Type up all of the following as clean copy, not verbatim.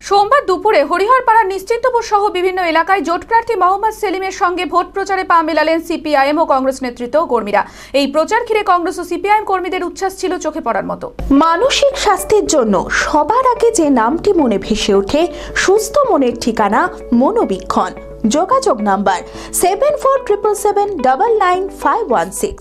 সোমবার দুপুরে হরিহরপাড়ার নিশ্চিন্তপুর সহ বিভিন্ন এলাকায় জোট প্রার্থী মোহাম্মদ সেলিমের সঙ্গে ভোট প্রচারে পা মেলালেন সিপিআইএম ও কংগ্রেস নেতৃত্ব ও কর্মীরা। এই প্রচার ঘিরে কংগ্রেস ও সিপিআইএম কর্মীদের উচ্ছ্বাস ছিল চোখে পড়ার মতো। মানসিক স্বাস্থ্যের জন্য সবার আগে যে নামটি মনে ভেসে ওঠে, সুস্থ মনের ঠিকানা মনোবীক্ষণ। যোগাযোগ নাম্বার 7477799516।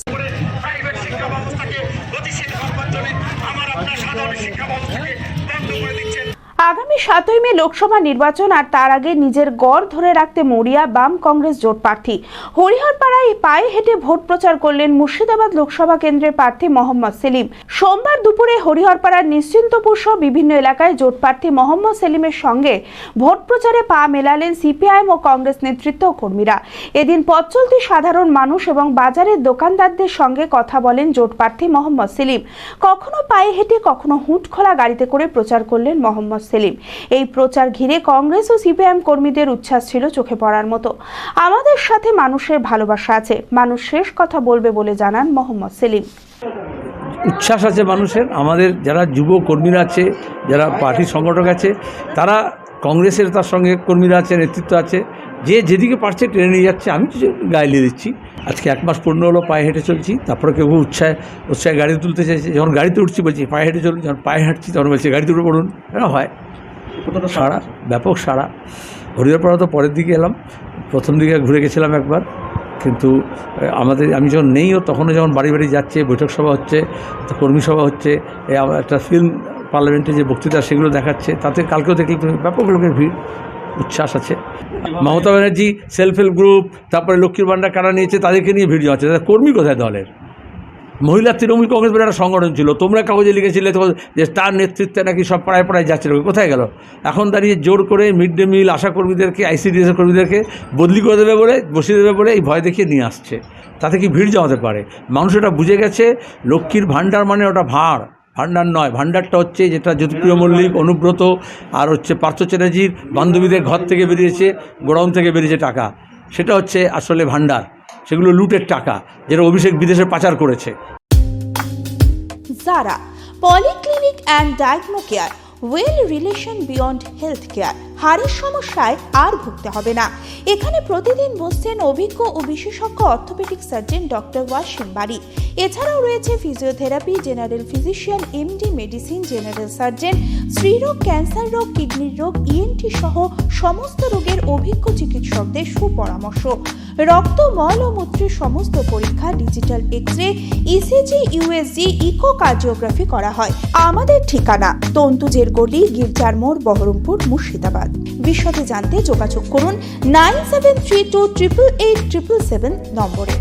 আগামী 7ই মে লোকসভা নির্বাচন, আর তার আগে নিজের গড় ধরে রাখতে মরিয়া বাম কংগ্রেস জোট প্রার্থী। হরিহরপাড়ায় পায়ে হেঁটে ভোট প্রচার করলেন মুর্শিদাবাদ লোকসভা কেন্দ্রের প্রার্থী মোহাম্মদ সেলিম। সোমবার দুপুরে হরিহরপাড়ার নিশ্চিন্তপুর সহ বিভিন্ন এলাকায় জোট প্রার্থী মোহাম্মদ সেলিমের সঙ্গে ভোট প্রচারে পা মেলালেন সিপিআইএম ও কংগ্রেস নেতৃত্ব ও কর্মীরা। এদিন পথ চলতি সাধারণ মানুষ এবং বাজারের দোকানদারদের সঙ্গে কথা বলেন জোট প্রার্থী মোহাম্মদ সেলিম। কখনো পায়ে হেঁটে, কখনো হুঁট খোলা গাড়িতে করে প্রচার করলেন মোহাম্মদ সেলিম। এই প্রচার ঘিরে কংগ্রেস ও সিপিআইএম কর্মীদের উচ্ছ্বাস ছিল চোখে পড়ার মতো। আমাদের সাথে মানুষের ভালোবাসা আছে, মানুষ শেষ কথা বলবে বলে জানান মোহাম্মদ সেলিম। উচ্ছ্বাস আছে মানুষের। আমাদের যারা যুব কর্মীরা আছে, যারা পার্টির সংগঠক আছে, তারা কংগ্রেসের তার সঙ্গে কর্মীরা আছে, নেতৃত্ব আছে, যে যেদিকে পারছে টেনে নিয়ে যাচ্ছে। আমি তো গায়ে নিয়ে দিচ্ছি। আজকে 1 মাস পূর্ণ হলো, পায়ে হেঁটে চলছি। তারপরে কেউ উৎসাহে গাড়িতে তুলতে চাইছে। যখন গাড়িতে উঠছি বলছি পায়ে হেঁটে চলুন, যখন পায়ে হাঁটছি তখন বলছি গাড়িতে উঠে পড়ুন। এটা হয় কতটা সাড়া, ব্যাপক সাড়া। হরিহরপাড়া তো পরের দিকে এলাম, প্রথম দিকে ঘুরে গেছিলাম একবার, কিন্তু আমি যখন নেইও তখনও যখন বাড়ি বাড়ি যাচ্ছে, বৈঠক সভা হচ্ছে, কর্মী সভা হচ্ছে, একটা ফিল্ম পার্লামেন্টে যে বক্তৃতা সেগুলো দেখাচ্ছে, তাতে কালকেও দেখলে ব্যাপক লোকের ভিড়, উচ্ছ্বাস আছে। Mamata Banerjee self help group, তারপরে লক্ষ্মীর ভাণ্ডার কারা নিয়েছে, তাদেরকে নিয়ে ভিড় জমাচ্ছে। কর্মী কোথায় দলের? মহিলা তৃণমূল কংগ্রেস বলে একটা সংগঠন ছিল, তোমরা কাগজে লিখেছিলে যে তার নেতৃত্বে নাকি সব পাড়ায় পাড়ায় যাচ্ছিল, কোথায় গেল? এখন দাঁড়িয়ে জোর করে মিড ডে মিল আশা কর্মীদেরকে, আইসিডিএস কর্মীদেরকে বদলি করে দেবে বলে, বসিয়ে দেবে বলে এই ভয় দেখিয়ে নিয়ে আসছে। তাতে কি ভিড় জমাতে পারে? মানুষ এটা বুঝে গেছে, লক্ষ্মীর ভাণ্ডার মানে ওটা ভাণ্ডার নয়। ভাণ্ডারটা হচ্ছে যেটা জ্যোতিপ্রিয় মল্লিক, অনুব্রত আর হচ্ছে পার্থ চ্যাটার্জির বান্ধবীদের ঘর থেকে বেরিয়েছে, গোডাউন থেকে বেরিয়েছে টাকা, সেটা হচ্ছে আসলে ভাণ্ডার। সেগুলো লুটের টাকা, যেটা অভিষেক বিদেশে পাচার করেছে। Zara polyclinic and diagno care, well relation beyond health care. হাড়ের সমস্যায় আর ভুগতে হবে না। এখানে প্রতিদিন বসছেন অভিজ্ঞ ও বিশেষজ্ঞ অর্থোপেডিক সার্জন ডক্টর ওয়াসিম বাড়ি। এছাড়াও রয়েছে physiotherapy, general physician, MD medicine, general surgeon, স্ত্রীরোগ, ক্যান্সার রোগ, কিডনির রোগ, ইএনটি সহ সমস্ত রোগের অভিজ্ঞ চিকিৎসকদের সুপরামর্শ। রক্ত, মল ও মূত্রের সমস্ত পরীক্ষা, digital X ray, ECG, USG, echocardiography করা হয়। আমাদের ঠিকানা তন্তুজের গলি, গির্জার মোড়, বহরমপুর, মুর্শিদাবাদ। বিশদে জানতে যোগাযোগ করুন 9732887777 নম্বরে।